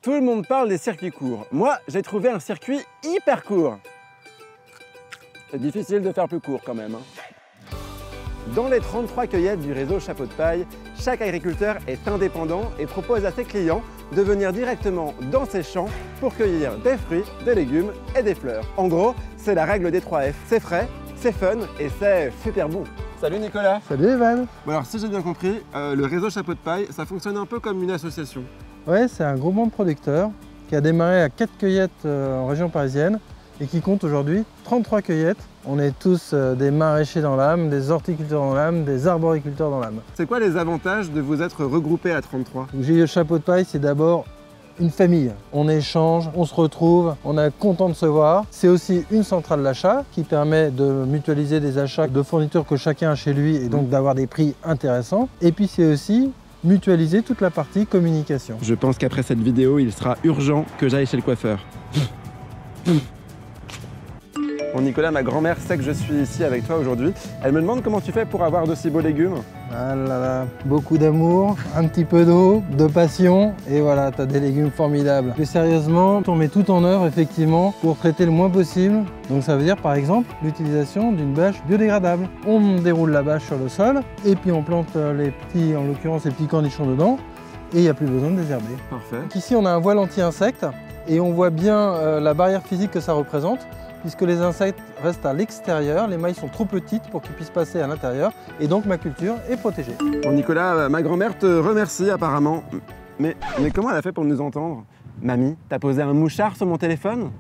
Tout le monde parle des circuits courts. Moi, j'ai trouvé un circuit hyper court. C'est difficile de faire plus court quand même. Dans les 33 cueillettes du réseau Chapeau de Paille, chaque agriculteur est indépendant et propose à ses clients de venir directement dans ses champs pour cueillir des fruits, des légumes et des fleurs. En gros, c'est la règle des 3 F. C'est frais, c'est fun et c'est super bon. Salut Nicolas. Salut Evan. Bon alors si j'ai bien compris, le réseau Chapeau de Paille, ça fonctionne un peu comme une association. Ouais, c'est un groupement de producteurs qui a démarré à 4 cueillettes en région parisienne et qui compte aujourd'hui 33 cueillettes. On est tous des maraîchers dans l'âme, des horticulteurs dans l'âme, des arboriculteurs dans l'âme. C'est quoi les avantages de vous être regroupés à 33? GIE Chapeau de Paille, c'est d'abord une famille. On échange, on se retrouve, on est content de se voir. C'est aussi une centrale d'achat qui permet de mutualiser des achats de fournitures que chacun a chez lui et donc d'avoir des prix intéressants. Et puis c'est aussi mutualiser toute la partie communication. Je pense qu'après cette vidéo, il sera urgent que j'aille chez le coiffeur. Bon Nicolas, ma grand-mère sait que je suis ici avec toi aujourd'hui. Elle me demande comment tu fais pour avoir d'aussi beaux légumes. Ah là là, beaucoup d'amour, un petit peu d'eau, de passion, et voilà, tu as des légumes formidables. Mais sérieusement, on met tout en œuvre effectivement pour traiter le moins possible. Donc ça veut dire par exemple l'utilisation d'une bâche biodégradable. On déroule la bâche sur le sol et puis on plante les petits, en l'occurrence les petits cornichons dedans, et il n'y a plus besoin de désherber. Parfait. Donc ici on a un voile anti-insectes et on voit bien la barrière physique que ça représente, puisque les insectes restent à l'extérieur, les mailles sont trop petites pour qu'ils puissent passer à l'intérieur, et donc ma culture est protégée. Bon Nicolas, ma grand-mère te remercie apparemment. Mais comment elle a fait pour nous entendre? Mamie, t'as posé un mouchard sur mon téléphone?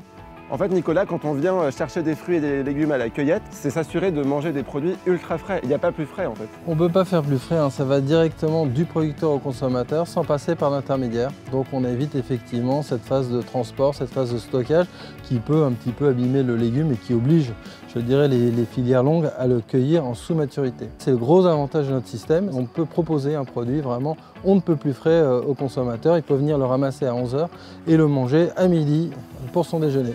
En fait Nicolas, quand on vient chercher des fruits et des légumes à la cueillette, c'est s'assurer de manger des produits ultra frais. Il n'y a pas plus frais en fait. On ne peut pas faire plus frais, hein. Ça va directement du producteur au consommateur sans passer par l'intermédiaire. Donc on évite effectivement cette phase de transport, cette phase de stockage qui peut un petit peu abîmer le légume et qui oblige, je dirais, les filières longues à le cueillir en sous-maturité. C'est le gros avantage de notre système. On peut proposer un produit vraiment on ne peut plus frais au consommateur. Il peut venir le ramasser à 11 h et le manger à midi pour son déjeuner.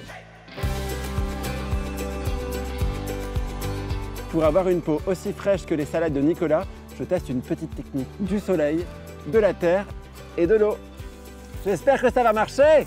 Pour avoir une peau aussi fraîche que les salades de Nicolas, je teste une petite technique. Du soleil, de la terre et de l'eau. J'espère que ça va marcher!